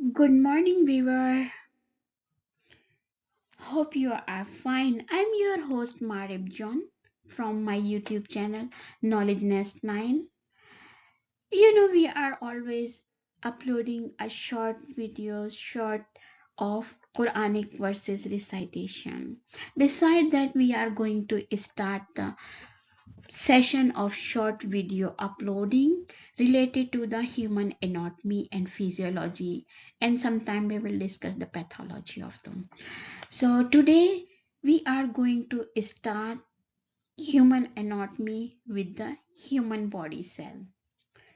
Good morning, viewer. Hope you are fine. I'm your host, Marib John, from my YouTube channel, Knowledge Nest 9. We are always uploading a short of Quranic verses recitation. Beside that, we are going to start the session of short video uploading related to the human anatomy and physiology, and sometime we will discuss the pathology of them. So today we are going to start human anatomy with the human body cell,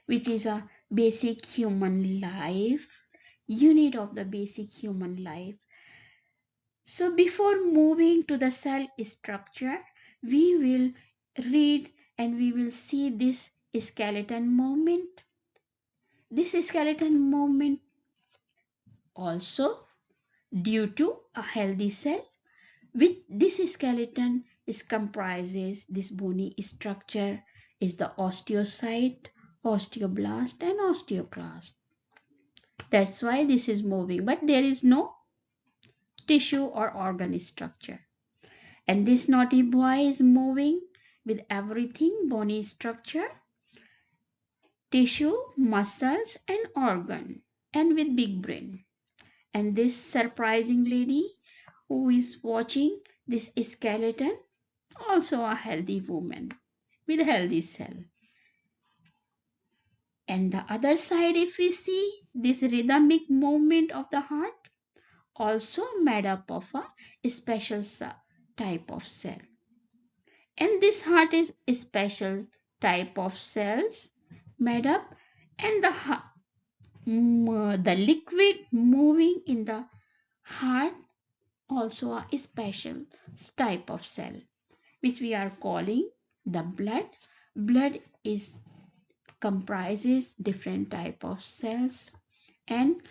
which is a basic human life, unit of the basic human life. So before moving to the cell structure, we will read and we will see this skeleton movement. This skeleton movement also due to a healthy cell. With this skeleton is comprises this bony structure is the osteocyte, osteoblast and osteoclast. That's why this is moving, but there is no tissue or organ structure. And this naughty boy is moving with everything: bony structure, tissue, muscles and organ, and with big brain. And this surprising lady who is watching this skeleton, also a healthy woman with healthy cell. And the other side, if we see this rhythmic movement of the heart, also made up of a special type of cell. And this heart is a special type of cells made up, and the liquid moving in the heart also a special type of cell, which we are calling the blood. Blood is comprises different type of cells and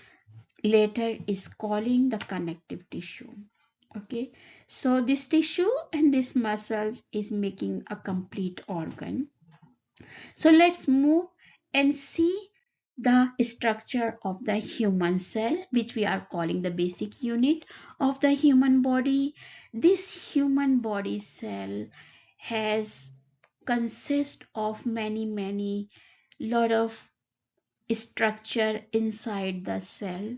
later is calling the connective tissue. Okay, so this tissue and this muscles is making a complete organ. So let's move and see the structure of the human cell, which we are calling the basic unit of the human body. This human body cell has consist of many lot of structure inside the cell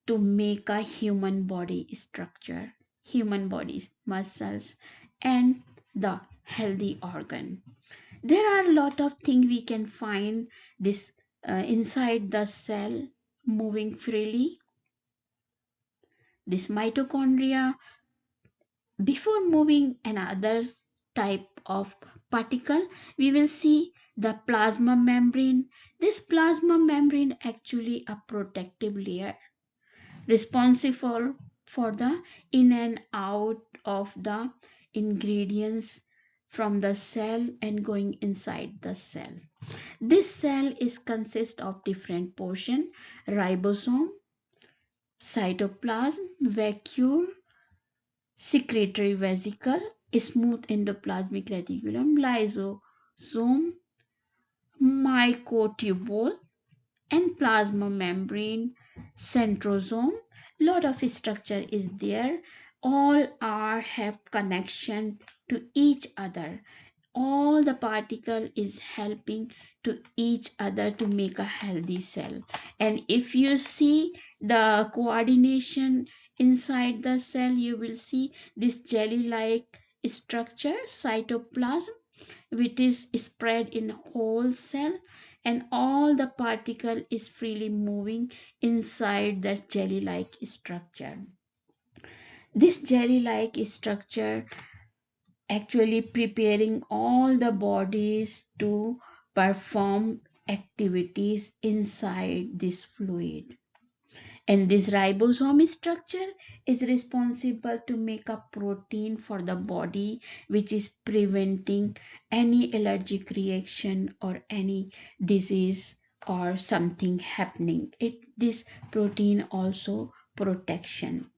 to make a human body structure, human body's muscles and the healthy organ. There are a lot of things we can find this inside the cell moving freely. This mitochondria, before moving another type of particle, we will see the plasma membrane. This plasma membrane actually a protective layer responsible for the in and out of the ingredients from the cell and going inside the cell. This cell is consist of different portion: ribosome, cytoplasm, vacuole, secretory vesicle, smooth endoplasmic reticulum, lysosome, microtubule and plasma membrane, centrosome. Lot of structure is there. All are have connection to each other. All the particle is helping to each other to make a healthy cell. And if you see the coordination inside the cell, you will see this jelly-like structure, cytoplasm, which is spread in whole cell, and all the particle is freely moving inside that jelly-like structure. This jelly-like structure actually preparing all the bodies to perform activities inside this fluid. And this ribosome structure is responsible to make a protein for the body, which is preventing any allergic reaction or any disease or something happening. This protein also protection.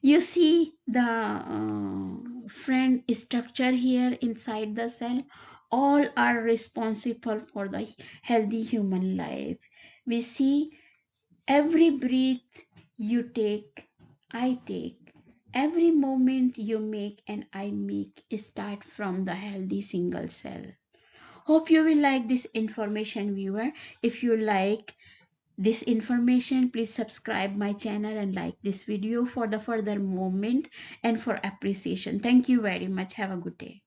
You see the friend structure here inside the cell. All are responsible for the healthy human life. We see Every breath you take, I take. Every moment you make and I make start from the healthy single cell. Hope you will like this information, viewer. If you like this information, please subscribe my channel and like this video for the further moment and for appreciation. Thank you very much. Have a good day.